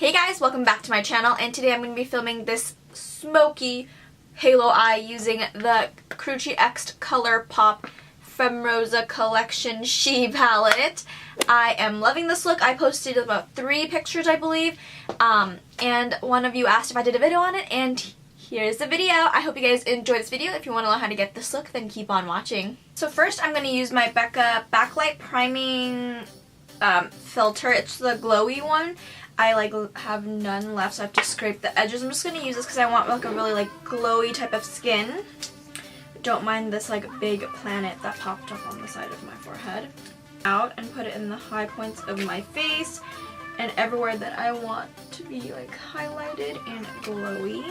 Hey guys, welcome back to my channel, and today I'm going to be filming this smoky halo eye using the Karrueche X ColourPop Femrosa Collection She Palette. I am loving this look. I posted about 3 pictures, I believe, and one of you asked if I did a video on it, and here's the video. I hope you guys enjoyed this video. If you want to know how to get this look, then keep on watching. So first I'm going to use my Becca Backlight Priming filter. It's the glowy one. I have none left, so I have to scrape the edges. I'm just going to use this because I want a really glowy type of skin. Don't mind this big planet that popped up on the side of my forehead. Out and put it in the high points of my face and everywhere that I want to be highlighted and glowy.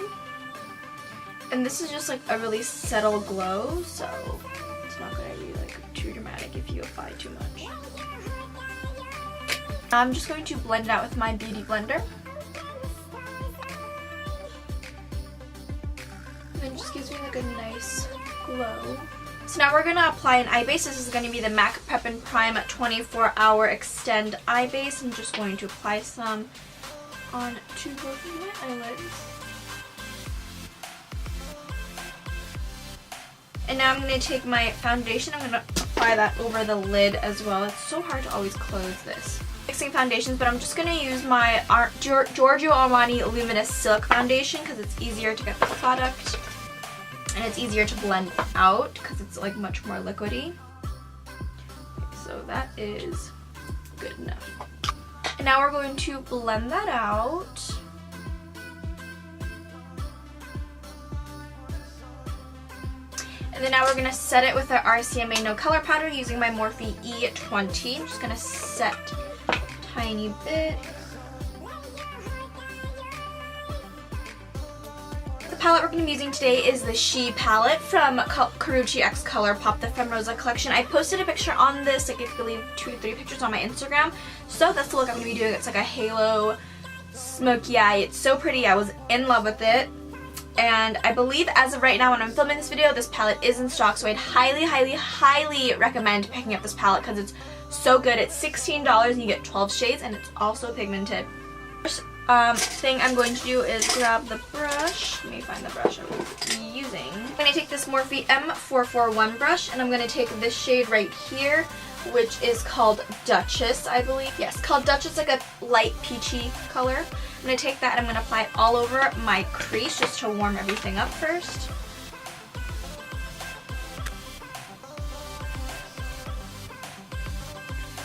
And this is just a really subtle glow, so it's not going to be too dramatic if you apply too much. I'm just going to blend it out with my beauty blender. And it just gives me a nice glow. So now we're going to apply an eye base. This is going to be the MAC Prep and Prime 24-Hour Extend Eye Base. I'm just going to apply some onto both of my eyelids. And now I'm going to take my foundation. I'm going to apply that over the lid as well. It's so hard to always close this. Mixing foundations, but I'm just going to use my Giorgio Armani Luminous Silk Foundation because it's easier to get the product and it's easier to blend out because it's much more liquidy. Okay, so that is good enough. And now we're going to blend that out. And then now we're going to set it with our RCMA No Color Powder using my Morphe E20. I'm just going to set a tiny bit. The palette we're going to be using today is the She palette from Karrueche X ColourPop, the Femrosa collection. I posted a picture on this, I believe 2 or 3 pictures on my Instagram. So that's the look I'm going to be doing. It's a halo smoky eye. It's so pretty. I was in love with it. And I believe as of right now when I'm filming this video, this palette is in stock, so I'd highly, highly, highly recommend picking up this palette because it's so good. It's $16 and you get 12 shades, and it's also pigmented. First thing I'm going to do is grab the brush. Let me find the brush I'm using. I'm going to take this Morphe M441 brush, and I'm going to take this shade right here, which is called Duchess, I believe. Yes, called Duchess, a light peachy color. I'm going to take that and I'm going to apply it all over my crease just to warm everything up first.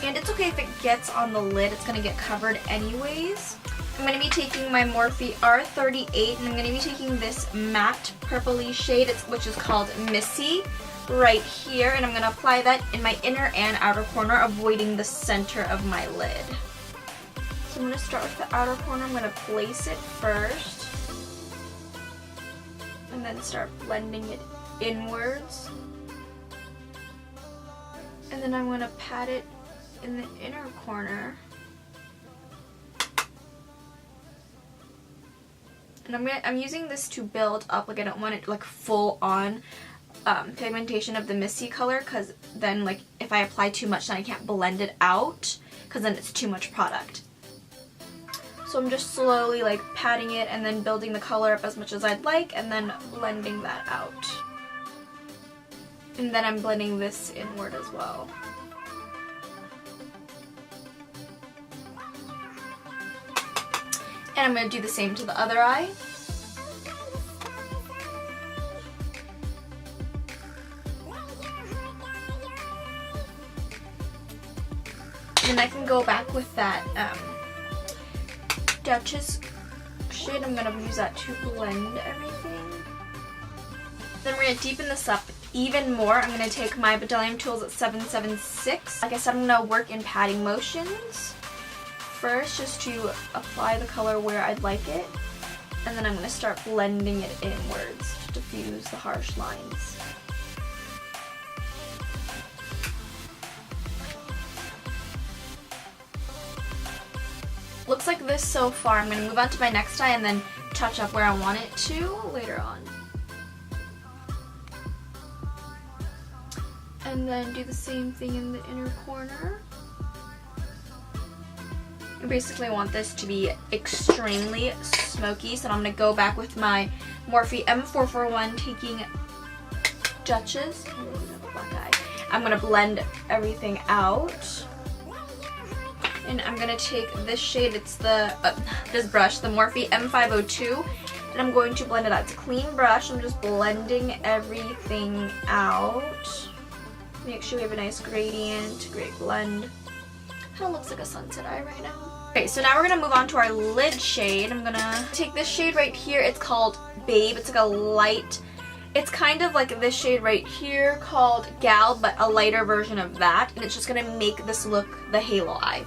And it's okay if it gets on the lid, it's going to get covered anyways. I'm going to be taking my Morphe R38 and I'm going to be taking this matte purpley shade, which is called Missy, right here. And I'm going to apply that in my inner and outer corner, avoiding the center of my lid. So I'm going to start with the outer corner. I'm going to place it first and then start blending it inwards. And then I'm going to pat it in the inner corner. And I'm using this to build up, I don't want it full on pigmentation of the Missy color, because then if I apply too much then I can't blend it out because then it's too much product. So I'm just slowly patting it and then building the color up as much as I'd like and then blending that out. And then I'm blending this inward as well. And I'm going to do the same to the other eye. And then I can go back with that Duchess shade. I'm going to use that to blend everything. Then we're going to deepen this up even more. I'm going to take my Bedazzling Tools at 776. Like I said, I'm going to work in patting motions first just to apply the color where I'd like it. And then I'm going to start blending it inwards to diffuse the harsh lines. Looks like this so far. I'm going to move on to my next eye and then touch up where I want it to later on. And then do the same thing in the inner corner. I basically want this to be extremely smoky, so I'm going to go back with my Morphe M441, taking Duchess. I'm going to blend everything out. And I'm going to take this shade, it's the, this brush, the Morphe M502, and I'm going to blend it out. It's a clean brush, I'm just blending everything out. Make sure we have a nice gradient, great blend. Kind of looks like a sunset eye right now. Okay, so now we're going to move on to our lid shade. I'm going to take this shade right here. It's called Babe. It's like a light, it's kind of like this shade right here called Gal, but a lighter version of that. And it's just going to make this look the halo eye.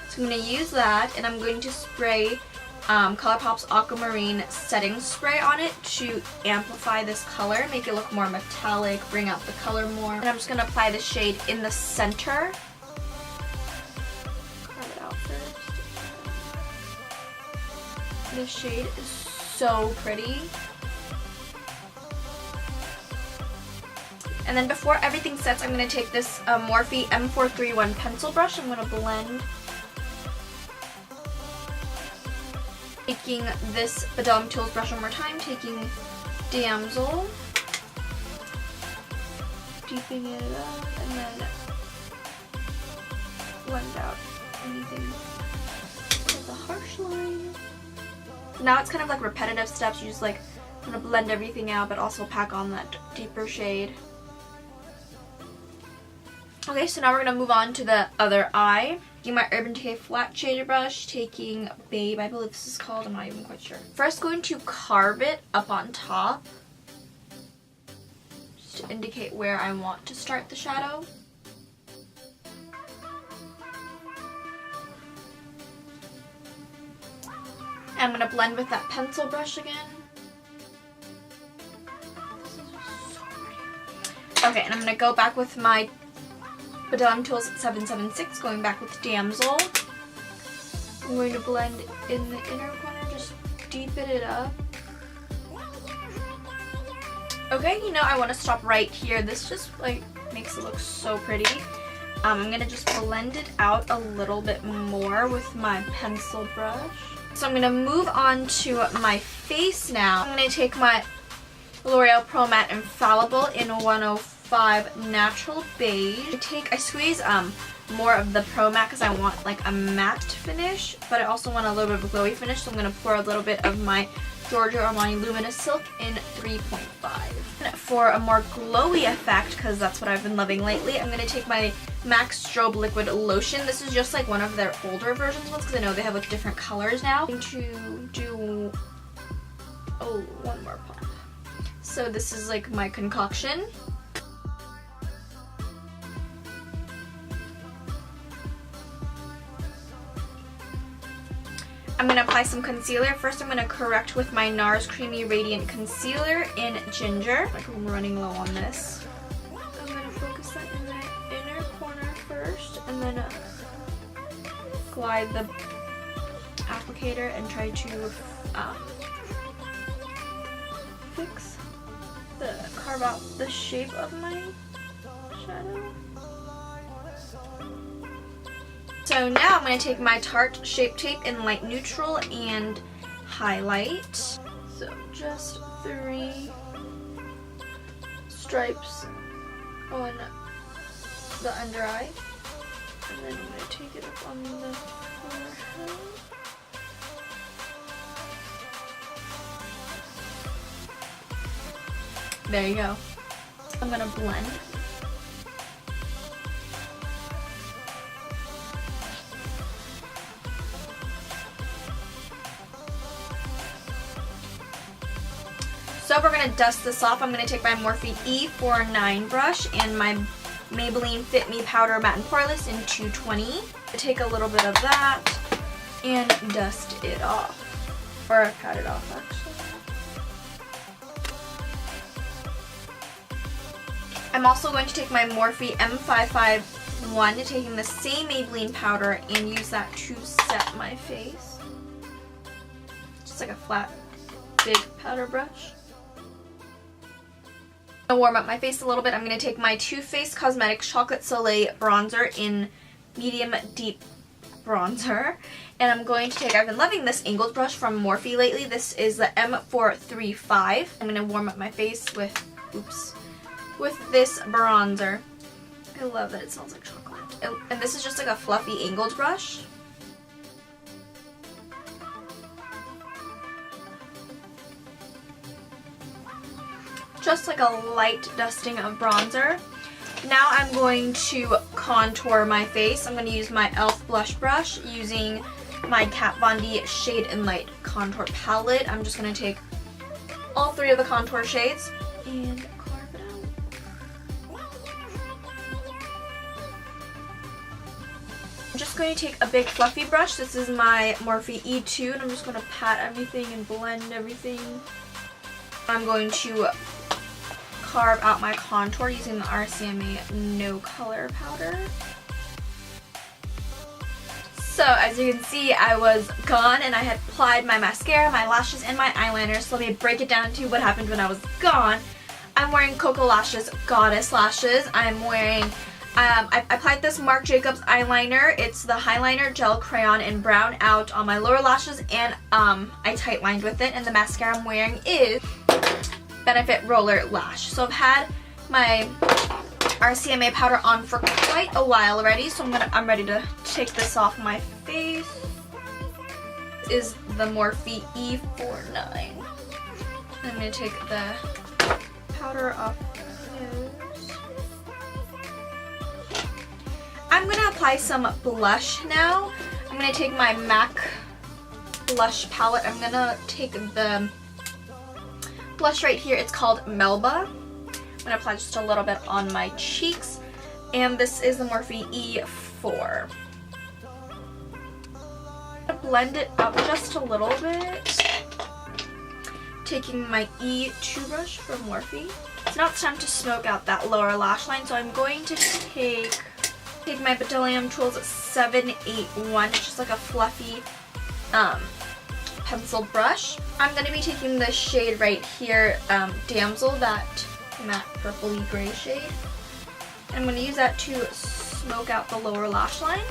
So I'm going to use that, and I'm going to spray ColourPop's Aquamarine setting spray on it to amplify this color, make it look more metallic, bring out the color more. And I'm just going to apply the shade in the center. This shade is so pretty. And then before everything sets, I'm going to take this Morphe M431 pencil brush. I'm going to blend. Taking this Badam Tools brush one more time, taking Damsel, deepening it up, and then blend out anything with a harsh line. Now it's kind of like repetitive steps. You just like want to blend everything out, but also pack on that deeper shade. Okay, so now we're going to move on to the other eye. Taking my Urban Decay flat shader brush, taking Babe, I believe this is called, I'm not even quite sure. First going to carve it up on top, just to indicate where I want to start the shadow. I'm going to blend with that pencil brush again. Okay, and I'm going to go back with my Badam Tools 776, going back with Damsel. I'm going to blend in the inner corner, just deepen it up. Okay, you know, I want to stop right here. This just like makes it look so pretty. I'm going to just blend it out a little bit more with my pencil brush. So I'm going to move on to my face now. I'm going to take my L'Oreal Pro Matte Infallible in 105 Natural Beige. I squeeze more of the Pro Matte because I want like a matte finish, but I also want a little bit of a glowy finish, so I'm going to pour a little bit of my Giorgio Armani Luminous Silk in 3.5. For a more glowy effect, because that's what I've been loving lately, I'm going to take my MAC Strobe Liquid Lotion. This is just like one of their older versions ones, because I know they have like different colors now. I'm going to do, one more pump. So this is like my concoction. I'm going to apply some concealer. First I'm going to correct with my Nars Creamy Radiant Concealer in Ginger. Like I'm running low on this. I'm going to focus that in the inner corner first, and then glide the applicator and try to carve out the shape of my shadow. So now I'm going to take my Tarte Shape Tape in light neutral and highlight. So just 3 stripes on the under eye. And then I'm going to take it up on the forehead. There you go. I'm going to blend. So we're going to dust this off. I'm going to take my Morphe E49 brush and my Maybelline Fit Me Powder Matte and Poreless in 220. Take a little bit of that and dust it off. Or pat it off actually. I'm also going to take my Morphe M551, taking the same Maybelline powder, and use that to set my face. Just like a flat, big powder brush. To warm up my face a little bit, I'm going to take my Too Faced Cosmetics Chocolate Soleil bronzer in medium deep bronzer, And I'm going to take, I've been loving this angled brush from Morphe lately. This is the M435. I'm going to warm up my face with, with this bronzer. I love that it smells like chocolate. And this is just like a fluffy angled brush. Just like a light dusting of bronzer. Now I'm going to contour my face. I'm going to use my e.l.f. blush brush using my Kat Von D Shade and Light Contour Palette. I'm just going to take all 3 of the contour shades and carve it out. I'm just going to take a big fluffy brush. This is my Morphe E2 and I'm just going to pat everything and blend everything. I'm going to carve out my contour using the RCMA No Color Powder. So as you can see, I was gone and I had applied my mascara, my lashes, and my eyeliner. So let me break it down to what happened when I was gone. I'm wearing KoKo Lashes Goddess Lashes. I'm wearing, I applied this Marc Jacobs eyeliner. It's the Highliner Gel Crayon in Brown out on my lower lashes, and I tight lined with it. And the mascara I'm wearing is Benefit Roller Lash. So I've had my RCMA powder on for quite a while already, so I'm ready to take this off my face. This is the Morphe E49. I'm going to take the powder off nose. I'm going to apply some blush now. I'm going to take my MAC blush palette. I'm going to take the blush right here. It's called Melba. I'm going to apply just a little bit on my cheeks. And this is the Morphe E4. I'm going to blend it up just a little bit. Taking my E2 brush from Morphe. So now it's time to smoke out that lower lash line. So I'm going to take my Bdellium Tools 781. It's just like a fluffy pencil brush. I'm going to be taking the shade right here, Damsel, that matte purpley gray shade. And I'm going to use that to smoke out the lower lash line.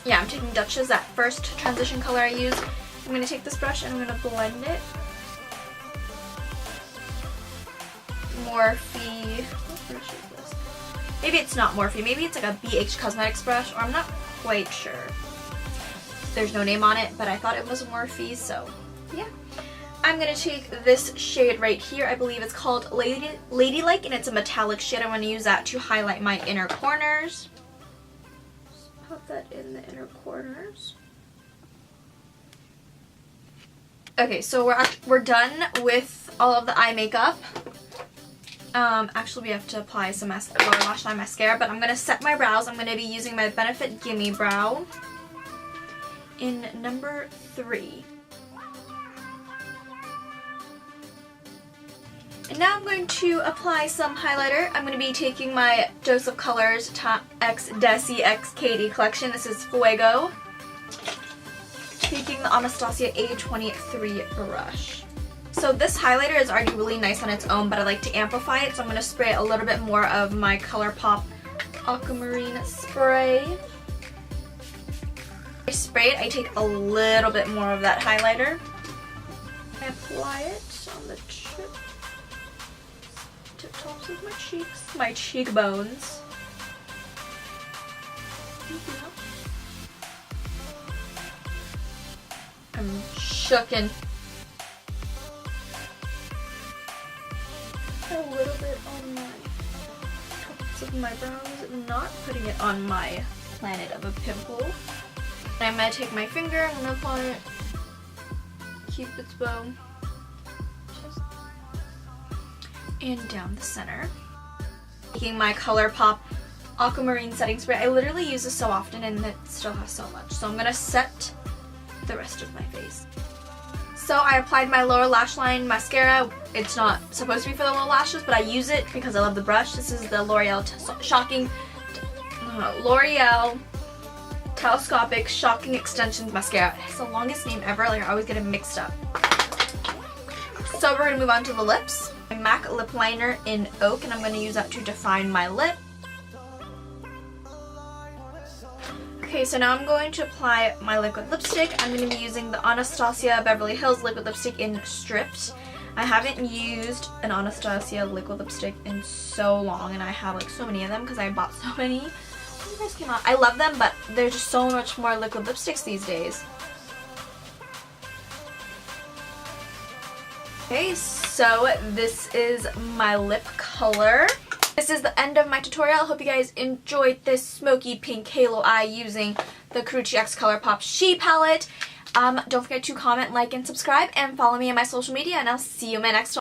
Yeah, I'm taking Dutch's, that first transition color I used. I'm going to take this brush and I'm going to blend it. Morphe, what brush is this? Maybe it's not Morphe, maybe it's like a BH Cosmetics brush, or I'm not quite sure. There's no name on it, but I thought it was Morphe, so yeah. I'm going to take this shade right here. I believe it's called Ladylike, and it's a metallic shade. I'm going to use that to highlight my inner corners. Just pop that in the inner corners. Okay, so we're done with all of the eye makeup. Actually, we have to apply some lower lash line mascara, but I'm going to set my brows. I'm going to be using my Benefit Gimme Brow in number 3. And now I'm going to apply some highlighter. I'm going to be taking my Dose of Colors x Desi x Katy collection. This is Fuego. Taking the Anastasia A23 brush. So this highlighter is already really nice on its own, but I like to amplify it, so I'm going to spray a little bit more of my ColourPop Aquamarine spray. I spray it, I take a little bit more of that highlighter. I apply it on the tip tops of my cheeks, my cheekbones. I'm shooken. A little bit on my tops of my brows, not putting it on my planet of a pimple. And I'm going to take my finger, I'm going to apply it, Cupid's bow, and down the center. Taking my ColourPop Aquamarine setting spray. I literally use this so often and it still has so much. So I'm going to set the rest of my face. So I applied my lower lash line mascara. It's not supposed to be for the lower lashes, but I use it because I love the brush. This is the L'Oreal Telescopic Shocking Extensions Mascara. It's the longest name ever. Like, I always get it mixed up. So we're going to move on to the lips. I'm MAC lip liner in Oak, and I'm going to use that to define my lip. Okay, so now I'm going to apply my liquid lipstick. I'm going to be using the Anastasia Beverly Hills liquid lipstick in Stripped. I haven't used an Anastasia liquid lipstick in so long, and I have like so many of them because I bought so many when they first came out. I love them, but there's just so much more liquid lipsticks these days. Okay, so this is my lip color. This is the end of my tutorial. I hope you guys enjoyed this smoky pink halo eye using the Karrueche X ColourPop She palette. Don't forget to comment, like, and subscribe, and follow me on my social media, and I'll see you in my next one.